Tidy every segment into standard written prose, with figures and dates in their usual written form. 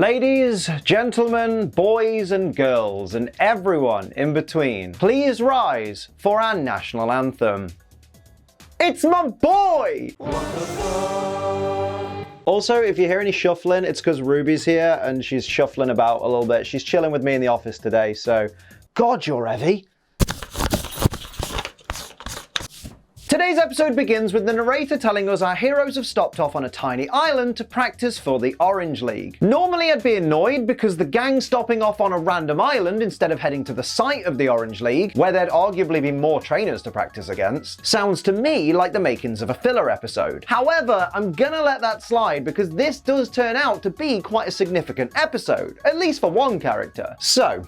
Ladies, gentlemen, boys and girls, and everyone in between, please rise for our national anthem. It's my boy! Also, if you hear any shuffling, it's because Ruby's here and she's shuffling about a little bit. She's chilling with me in the office today, so God, you're heavy. Today's episode begins with the narrator telling us our heroes have stopped off on a tiny island to practice for the Orange League. Normally I'd be annoyed because the gang stopping off on a random island instead of heading to the site of the Orange League, where there'd arguably be more trainers to practice against, sounds to me like the makings of a filler episode. However, I'm gonna let that slide because this does turn out to be quite a significant episode, at least for one character. So,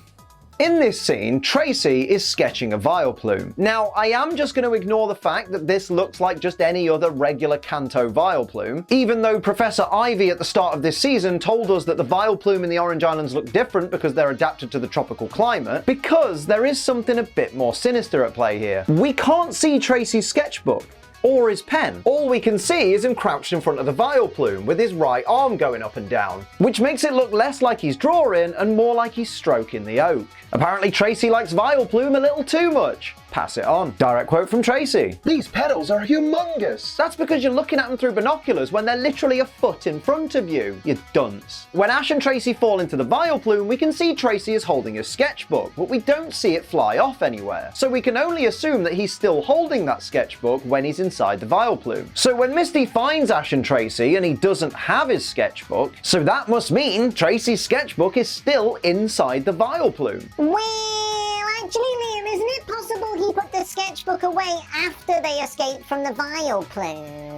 in this scene, Tracey is sketching a Vileplume. Now, I am just going to ignore the fact that this looks like just any other regular Kanto Vileplume, even though Professor Ivy at the start of this season told us that the Vileplume in the Orange Islands look different because they're adapted to the tropical climate, because there is something a bit more sinister at play here. We can't see Tracey's sketchbook or his pen. All we can see is him crouched in front of the Vileplume with his right arm going up and down, which makes it look less like he's drawing and more like he's stroking the oak. Apparently Tracey likes Vileplume a little too much. Pass it on. Direct quote from Tracey. These petals are humongous. That's because you're looking at them through binoculars when they're literally a foot in front of you, you dunce. When Ash and Tracey fall into the Vileplume, we can see Tracey is holding his sketchbook, but we don't see it fly off anywhere. So we can only assume that he's still holding that sketchbook when he's inside the Vileplume. So when Misty finds Ash and Tracey and he doesn't have his sketchbook, so that must mean Tracey's sketchbook is still inside the Vileplume. Well, actually, Liam, isn't it possible he put the sketchbook away after they escaped from the Vileplume?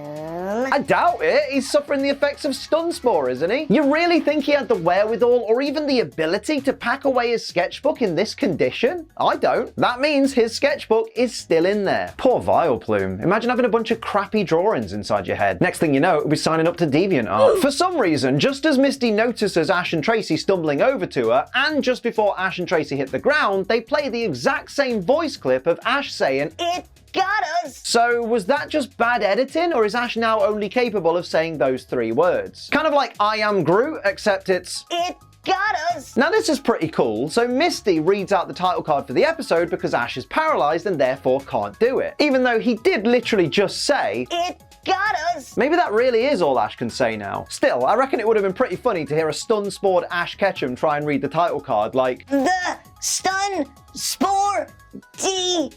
I doubt it. He's suffering the effects of Stun Spore, isn't he? You really think he had the wherewithal or even the ability to pack away his sketchbook in this condition? I don't. That means his sketchbook is still in there. Poor Vileplume. Imagine having a bunch of crappy drawings inside your head. Next thing you know, it'll be signing up to DeviantArt. For some reason, just as Misty notices Ash and Tracey stumbling over to her, and just before Ash and Tracey hit the ground, they play the exact same voice clip of Ash saying, "It got us." So was that just bad editing, or is Ash now only capable of saying those three words? Kind of like I am Groot, except it's "It got us." Now this is pretty cool. So Misty reads out the title card for the episode because Ash is paralyzed and therefore can't do it, even though he did literally just say "It got us." Maybe that really is all Ash can say now. Still, I reckon it would have been pretty funny to hear a stun-spored Ash Ketchum try and read the title card like, "The Stun Spore Detour."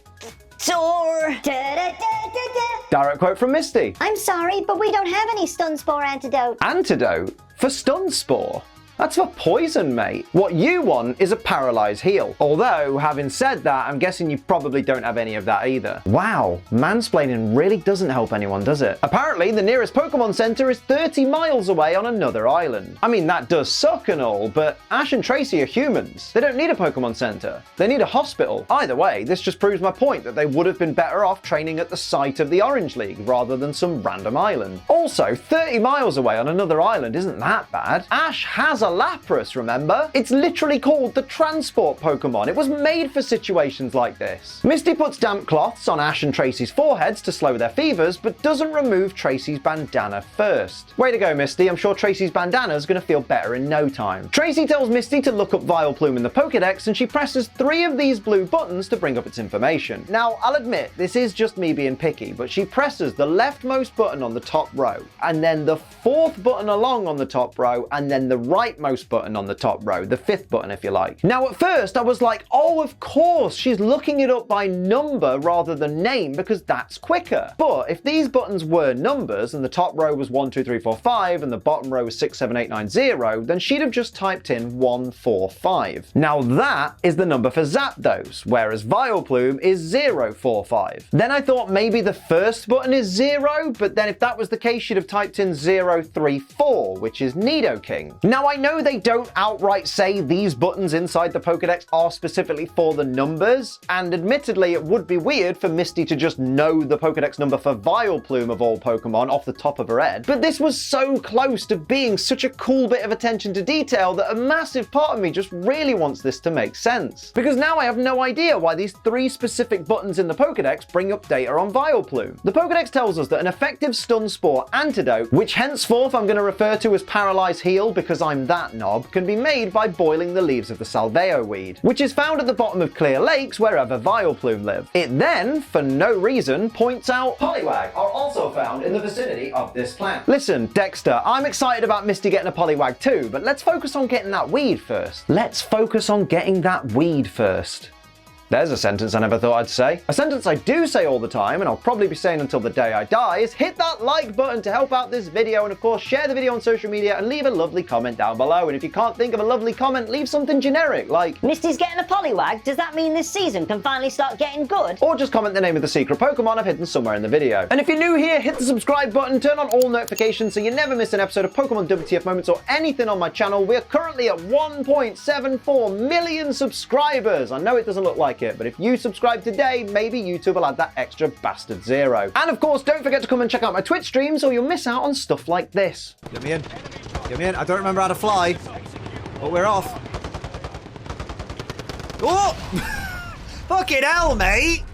Direct quote from Misty. I'm sorry, but we don't have any Stun Spore antidote. Antidote? For Stun Spore? That's for poison, mate. What you want is a paralyzed heal. Although, having said that, I'm guessing you probably don't have any of that either. Wow, mansplaining really doesn't help anyone, does it? Apparently, the nearest Pokemon Center is 30 miles away on another island. I mean, that does suck and all, but Ash and Tracey are humans. They don't need a Pokemon Center. They need a hospital. Either way, this just proves my point that they would have been better off training at the site of the Orange League rather than some random island. Also, 30 miles away on another island isn't that bad. Ash has a Lapras, remember? It's literally called the transport Pokemon. It was made for situations like this. Misty puts damp cloths on Ash and Tracey's foreheads to slow their fevers, but doesn't remove Tracey's bandana first. Way to go, Misty. I'm sure Tracey's bandana is going to feel better in no time. Tracey tells Misty to look up Vileplume in the Pokédex, and she presses 3 of these blue buttons to bring up its information. Now, I'll admit, this is just me being picky, but she presses the leftmost button on the top row, and then the 4th button along on the top row, and then the rightmost button on the top row, the 5th button if you like. Now at first I was like, oh of course, she's looking it up by number rather than name because that's quicker. But if these buttons were numbers and the top row was 1, 2, 3, 4, 5 and the bottom row was 6, 7, 8, 9, 0, then she'd have just typed in 1, 4, 5. Now that is the number for Zapdos, whereas Vileplume is 0, 4, 5. Then I thought maybe the first button is 0, but then if that was the case, she'd have typed in 0, 3, 4, which is Nidoking. Now I know they don't outright say these buttons inside the Pokédex are specifically for the numbers, and admittedly it would be weird for Misty to just know the Pokédex number for Vileplume of all Pokemon off the top of her head, but this was so close to being such a cool bit of attention to detail that a massive part of me just really wants this to make sense. Because now I have no idea why these 3 specific buttons in the Pokédex bring up data on Vileplume. The Pokédex tells us that an effective Stun Spore antidote, which henceforth I'm going to refer to as Paralyze Heal because I'm that knob can be made by boiling the leaves of the salveo weed, which is found at the bottom of clear lakes wherever Vileplume live. It then, for no reason, points out Poliwag are also found in the vicinity of this plant. Listen, Dexter, I'm excited about Misty getting a Poliwag too, but let's focus on getting that weed first. Let's focus on getting that weed first. There's a sentence I never thought I'd say. A sentence I do say all the time, and I'll probably be saying until the day I die, is hit that like button to help out this video, and of course share the video on social media and leave a lovely comment down below. And if you can't think of a lovely comment, leave something generic like Misty's getting a Poliwag? Does that mean this season can finally start getting good? or just comment the name of the secret Pokemon I've hidden somewhere in the video. And if you're new here, hit the subscribe button, turn on all notifications so you never miss an episode of Pokemon WTF Moments or anything on my channel. We're currently at 1.74 million subscribers. I know it doesn't look like it, but if you subscribe today, maybe YouTube will add that extra bastard 0. And of course, don't forget to come and check out my Twitch streams or you'll miss out on stuff like this. Get me in. Get me in. I don't remember how to fly, but we're off. Oh! Fucking hell, mate!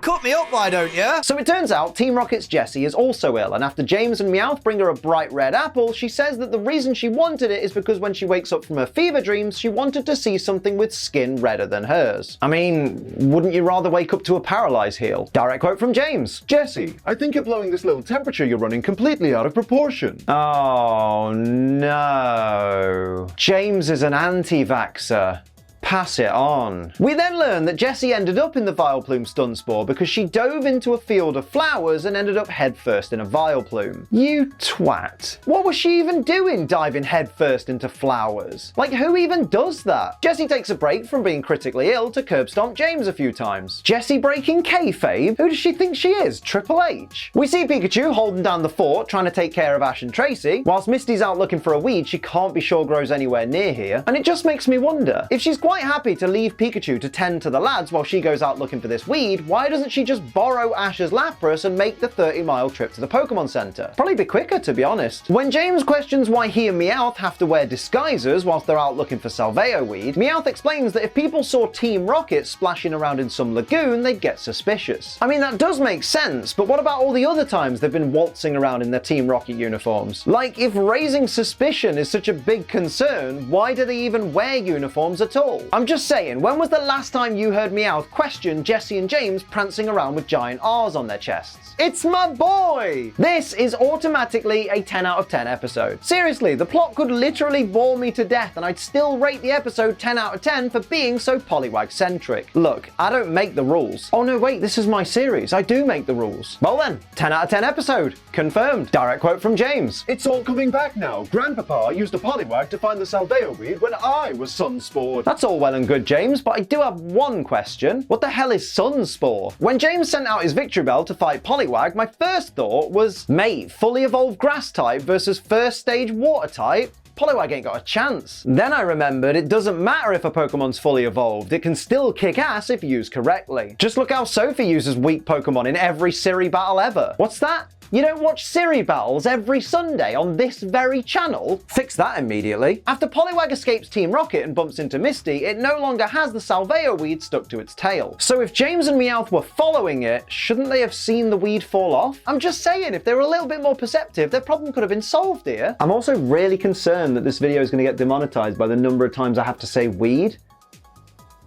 Cut me up, why don't you? So it turns out Team Rocket's Jessie is also ill, and after James and Meowth bring her a bright red apple, she says that the reason she wanted it is because when she wakes up from her fever dreams, she wanted to see something with skin redder than hers. I mean, wouldn't you rather wake up to a paralyzed heel? Direct quote from James. Jessie, I think you're blowing this little temperature you're running completely out of proportion. Oh no. James is an anti-vaxxer. Pass it on. We then learn that Jessie ended up in the Vileplume Stun Spore because she dove into a field of flowers and ended up headfirst in a Vileplume. You twat. What was she even doing diving headfirst into flowers? Like, who even does that? Jessie takes a break from being critically ill to curb stomp James a few times. Jessie breaking kayfabe? Who does she think she is? Triple H? We see Pikachu holding down the fort trying to take care of Ash and Tracey, whilst Misty's out looking for a weed she can't be sure grows anywhere near here. And it just makes me wonder, if she's quite happy to leave Pikachu to tend to the lads while she goes out looking for this weed, why doesn't she just borrow Ash's Lapras and make the 30-mile trip to the Pokemon Center? Probably be quicker, to be honest. When James questions why he and Meowth have to wear disguises whilst they're out looking for Salveo weed, Meowth explains that if people saw Team Rocket splashing around in some lagoon, they'd get suspicious. I mean, that does make sense, but what about all the other times they've been waltzing around in their Team Rocket uniforms? Like, if raising suspicion is such a big concern, why do they even wear uniforms at all? I'm just saying, when was the last time you heard Meowth question Jessie and James prancing around with giant R's on their chests? It's my boy! This is automatically a 10 out of 10 episode. Seriously, the plot could literally bore me to death and I'd still rate the episode 10 out of 10 for being so Poliwag-centric. Look, I don't make the rules. Oh no, wait, this is my series. I do make the rules. Well then, 10 out of 10 episode. Confirmed. Direct quote from James. It's all coming back now. Grandpapa used a Poliwag to find the Salveo weed when I was Stun Spored. That's all well and good, James, but I do have one question. What the hell is Stun Spore? When James sent out his Victory Bell to fight Poliwag, my first thought was, mate, fully evolved grass type versus first stage water type? Poliwag ain't got a chance. Then I remembered it doesn't matter if a Pokemon's fully evolved, it can still kick ass if used correctly. Just look how Sophie uses weak Pokemon in every Siri battle ever. What's that? You don't watch Siri battles every Sunday on this very channel? Fix that immediately. After Poliwag escapes Team Rocket and bumps into Misty, it no longer has the Salveo weed stuck to its tail. So if James and Meowth were following it, shouldn't they have seen the weed fall off? I'm just saying, if they were a little bit more perceptive, their problem could have been solved here. I'm also really concerned that this video is going to get demonetized by the number of times I have to say weed.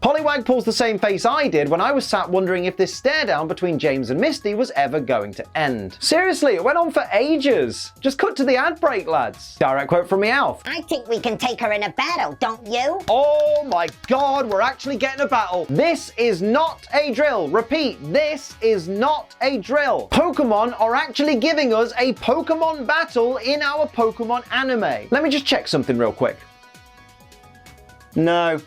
Poliwag pulls the same face I did when I was sat wondering if this stare down between James and Misty was ever going to end. Seriously, it went on for ages. Just cut to the ad break, lads. Direct quote from Meowth. I think we can take her in a battle, don't you? Oh my god, we're actually getting a battle. This is not a drill. Repeat, this is not a drill. Pokemon are actually giving us a Pokemon battle in our Pokemon anime. Let me just check something real quick. No.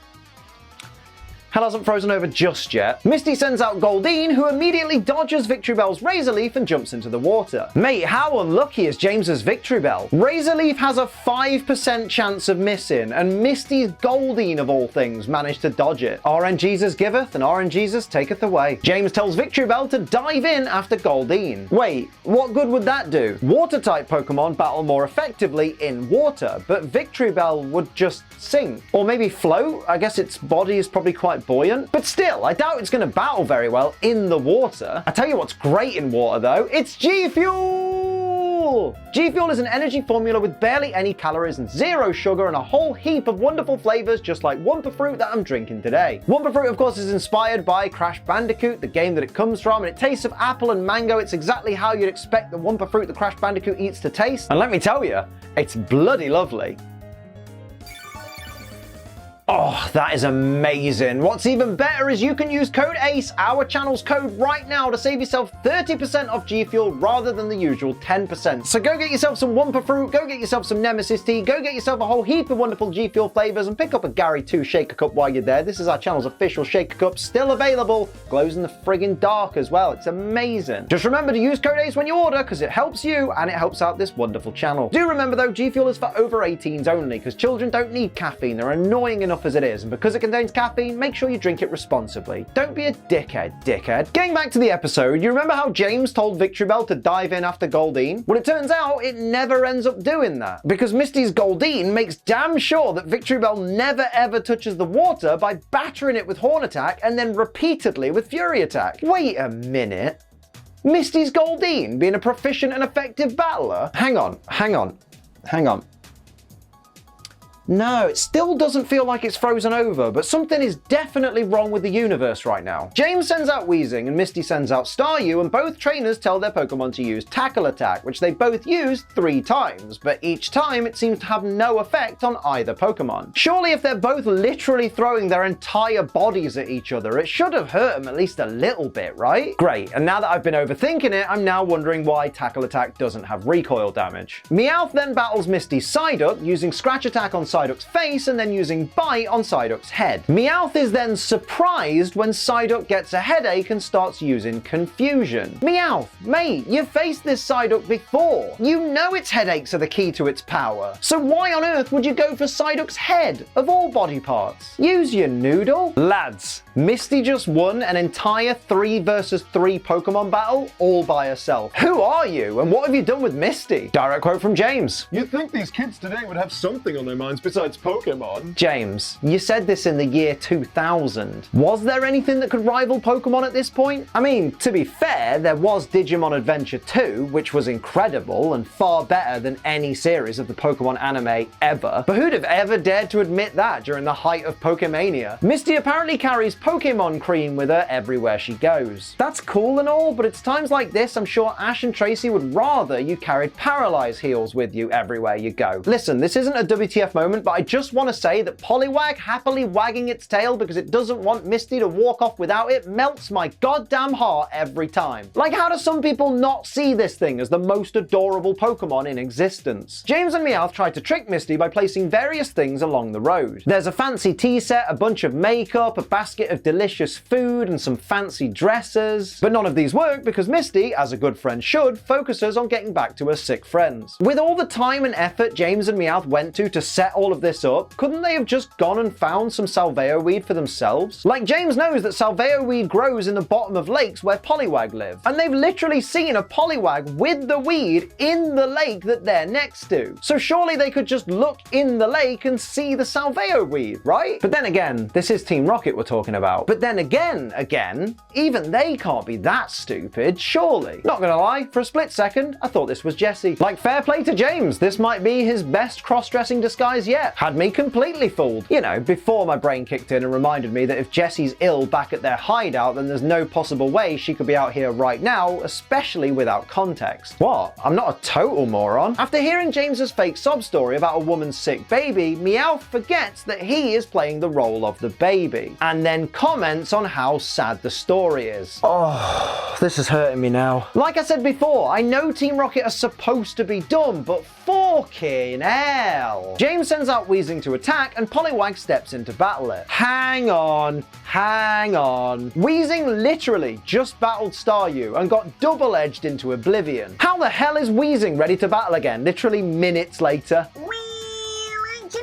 Hell hasn't frozen over just yet. Misty sends out Goldeen, who immediately dodges Victory Bell's Razor Leaf and jumps into the water. Mate, how unlucky is James's Victory Bell? Razor Leaf has a 5% chance of missing, and Misty's Goldeen, of all things, managed to dodge it. RNGesus giveth, and RNGesus taketh away. James tells Victory Bell to dive in after Goldeen. Wait, what good would that do? Water-type Pokemon battle more effectively in water, but Victory Bell would just sink. Or maybe float? I guess its body is probably quite buoyant. But still, I doubt it's going to battle very well in the water. I tell you what's great in water though, it's GFuel GFuel! GFuel is an energy formula with barely any calories and zero sugar and a whole heap of wonderful flavors just like Wumpa Fruit that I'm drinking today. Wumpa Fruit of course is inspired by Crash Bandicoot, the game that it comes from, and it tastes of apple and mango. It's exactly how you'd expect the Wumpa Fruit that Crash Bandicoot eats to taste. And let me tell you, it's bloody lovely. Oh, that is amazing. What's even better is you can use code ACE, our channel's code, right now to save yourself 30% off GFuel rather than the usual 10%. So go get yourself some Wumpa Fruit, go get yourself some Nemesis tea, go get yourself a whole heap of wonderful GFuel flavors and pick up a Gary 2 Shaker Cup while you're there. This is our channel's official Shaker Cup, still available. Glows in the friggin' dark as well. It's amazing. Just remember to use code ACE when you order because it helps you and it helps out this wonderful channel. Do remember though, GFuel is for over 18s only because children don't need caffeine. They're annoying enough as it is, and because it contains caffeine, make sure you drink it responsibly. Don't be a dickhead. Getting back to the episode, you remember how James told Victreebel to dive in after Goldeen? Well, it turns out it never ends up doing that, because Misty's Goldeen makes damn sure that Victreebel never ever touches the water by battering it with Horn Attack and then repeatedly with Fury Attack. Wait a minute. Misty's Goldeen being a proficient and effective battler? Hang on. No, it still doesn't feel like it's frozen over, but something is definitely wrong with the universe right now. James sends out Weezing and Misty sends out Staryu, and both trainers tell their Pokemon to use Tackle Attack, which they both used 3 times, but each time it seems to have no effect on either Pokemon. Surely if they're both literally throwing their entire bodies at each other, it should have hurt them at least a little bit, right? Great, and now that I've been overthinking it, I'm now wondering why Tackle Attack doesn't have recoil damage. Meowth then battles Misty's Psyduck, using Scratch Attack on Psyduck's face and then using Bite on Psyduck's head. Meowth is then surprised when Psyduck gets a headache and starts using Confusion. Meowth, mate, you've faced this Psyduck before. You know its headaches are the key to its power. So why on earth would you go for Psyduck's head, of all body parts? Use your noodle? Lads, Misty just won an entire 3 versus 3 Pokemon battle all by herself. Who are you and what have you done with Misty? Direct quote from James. You'd think these kids today would have something on their minds besides Pokemon. James, you said this in the year 2000. Was there anything that could rival Pokemon at this point? I mean, to be fair, there was Digimon Adventure 2, which was incredible and far better than any series of the Pokemon anime ever. But who'd have ever dared to admit that during the height of Pokemania? Misty apparently carries Pokemon cream with her everywhere she goes. That's cool and all, but it's times like this I'm sure Ash and Tracey would rather you carried Paralyze Heals with you everywhere you go. Listen, this isn't a WTF moment, but I just want to say that Poliwag happily wagging its tail because it doesn't want Misty to walk off without it melts my goddamn heart every time. Like, how do some people not see this thing as the most adorable Pokemon in existence? James and Meowth tried to trick Misty by placing various things along the road. There's a fancy tea set, a bunch of makeup, a basket of delicious food, and some fancy dresses. But none of these work because Misty, as a good friend should, focuses on getting back to her sick friends. With all the time and effort James and Meowth went to set all of this up, couldn't they have just gone and found some Salveo weed for themselves? Like, James knows that Salveo weed grows in the bottom of lakes where Poliwag live, and they've literally seen a Poliwag with the weed in the lake that they're next to. So surely they could just look in the lake and see the Salveo weed, right? But then again, this is Team Rocket we're talking about. But then again, even they can't be that stupid, surely. Not gonna lie, for a split second, I thought this was Jessie. Like, fair play to James, this might be his best cross-dressing disguise yet. Had me completely fooled. You know, before my brain kicked in and reminded me that if Jessie's ill back at their hideout, then there's no possible way she could be out here right now, especially without context. What? I'm not a total moron. After hearing James's fake sob story about a woman's sick baby, Meowth forgets that he is playing the role of the baby, and then comments on how sad the story is. Oh, this is hurting me now. Like I said before, I know Team Rocket are supposed to be dumb, but fucking hell. James sends out Weezing to attack, and Poliwag steps in to battle it. Hang on. Weezing literally just battled Staryu and got double-edged into oblivion. How the hell is Weezing ready to battle again, literally minutes later? Well, actually,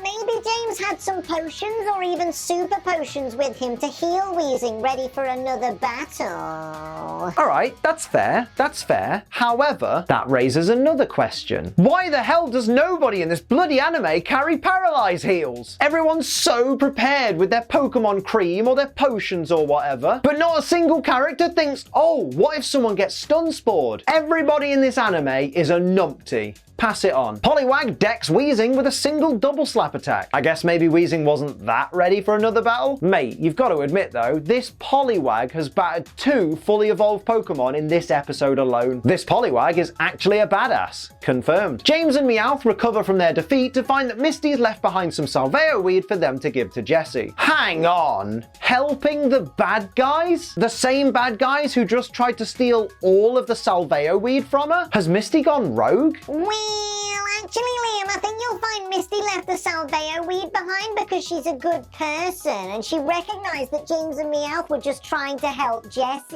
maybe James James had some potions or even super potions with him to heal Weezing ready for another battle. Alright, that's fair. That's fair. However, that raises another question. Why the hell does nobody in this bloody anime carry paralyze heals? Everyone's so prepared with their Pokemon cream or their potions or whatever, but not a single character thinks, oh, what if someone gets stun spored? Everybody in this anime is a numpty. Pass it on. Poliwag decks Weezing with a single double slap attack. I guess maybe Weezing wasn't that ready for another battle? Mate, you've got to admit though, this Poliwag has battered 2 fully evolved Pokemon in this episode alone. This Poliwag is actually a badass. Confirmed. James and Meowth recover from their defeat to find that Misty has left behind some Salveo weed for them to give to Jessie. Hang on. Helping the bad guys? The same bad guys who just tried to steal all of the Salveo weed from her? Has Misty gone rogue? Well, actually, Liam, I think you'll find Misty left the Salveo weed behind because she's a good person and she recognized that James and Meowth were just trying to help Jessie.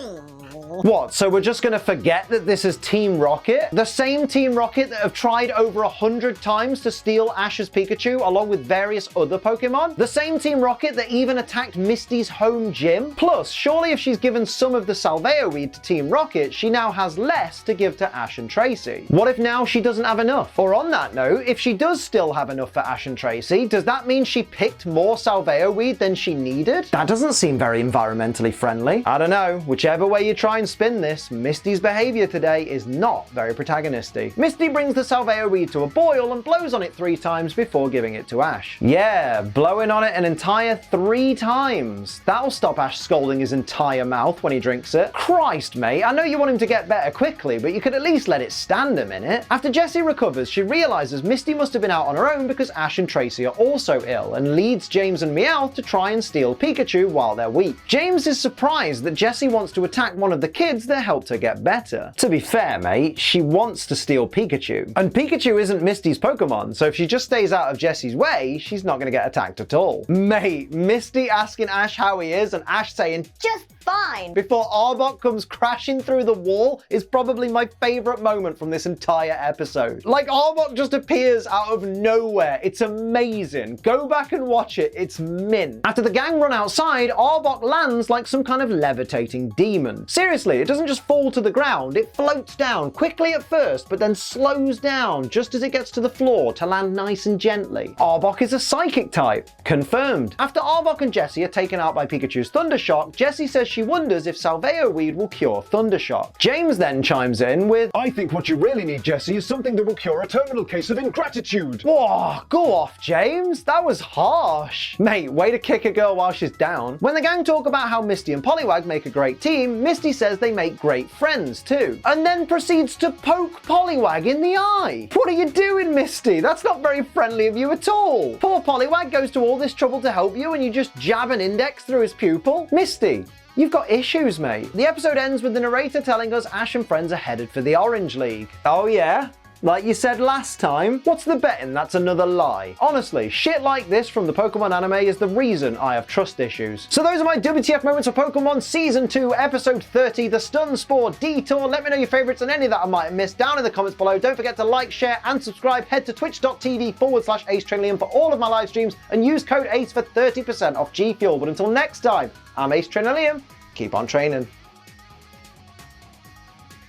What, so we're just gonna forget that this is Team Rocket? The same Team Rocket that have tried over 100 times to steal Ash's Pikachu along with various other Pokemon? The same Team Rocket that even attacked Misty's home gym? Plus, surely if she's given some of the Salveo weed to Team Rocket, she now has less to give to Ash and Tracey. What if now she doesn't have enough? Or on that note, if she does still have enough for Ash and Tracey, does that mean she picked more Salveo weed than she needed? That doesn't seem very environmentally friendly. I don't know, whichever way you try and spin this, Misty's behavior today is not very protagonistic. Misty brings the Salveo weed to a boil and blows on it 3 times before giving it to Ash. Yeah, blowing on it an entire 3 times. That'll stop Ash scalding his entire mouth when he drinks it. Christ, mate, I know you want him to get better quickly, but you could at least let it stand a minute. After Jessie recovers, she realizes Misty must have been out on her own because Ash and Tracey are also ill and leads James and Meowth to try and steal Pikachu while they're weak. James is surprised that Jessie wants to attack one of the kids that helped her get better. To be fair, mate, she wants to steal Pikachu. And Pikachu isn't Misty's Pokemon, so if she just stays out of Jessie's way, she's not going to get attacked at all. Mate, Misty asking Ash how he is and Ash saying, Just fine. before Arbok comes crashing through the wall is probably my favorite moment from this entire episode. Like, Arbok just appears out of nowhere. It's amazing. Go back and watch it. It's mint. After the gang run outside, Arbok lands like some kind of levitating demon. Seriously, it doesn't just fall to the ground. It floats down quickly at first, but then slows down just as it gets to the floor to land nice and gently. Arbok is a psychic type. Confirmed. After Arbok and Jessie are taken out by Pikachu's Thunder Shock, Jessie says she wonders if Salveo weed will cure Thunder Shock. James then chimes in with, I think what you really need, Jessie, is something that will cure a terminal case of ingratitude. whoa, go off, James. That was harsh. Mate, way to kick a girl while she's down. When the gang talk about how Misty and Poliwag make a great team, Misty says they make great friends too, and then proceeds to poke Poliwag in the eye. What are you doing, Misty? That's not very friendly of you at all. Poor Poliwag goes to all this trouble to help you and you just jab an index through his pupil? Misty, you've got issues, mate. The episode ends with the narrator telling us Ash and friends are headed for the Orange League. Oh yeah? Like you said last time? What's the betting that's another lie? Honestly, shit like this from the Pokemon anime is the reason I have trust issues. So those are my WTF moments of Pokemon Season 2, Episode 30, the Stun Spore Detour. Let me know your favourites and any that I might have missed down in the comments below. Don't forget to like, share and subscribe. Head to twitch.tv/AceTrainLiam for all of my live streams and use code ACE for 30% off GFuel. But until next time, I'm Ace Trainer Liam. Keep on training.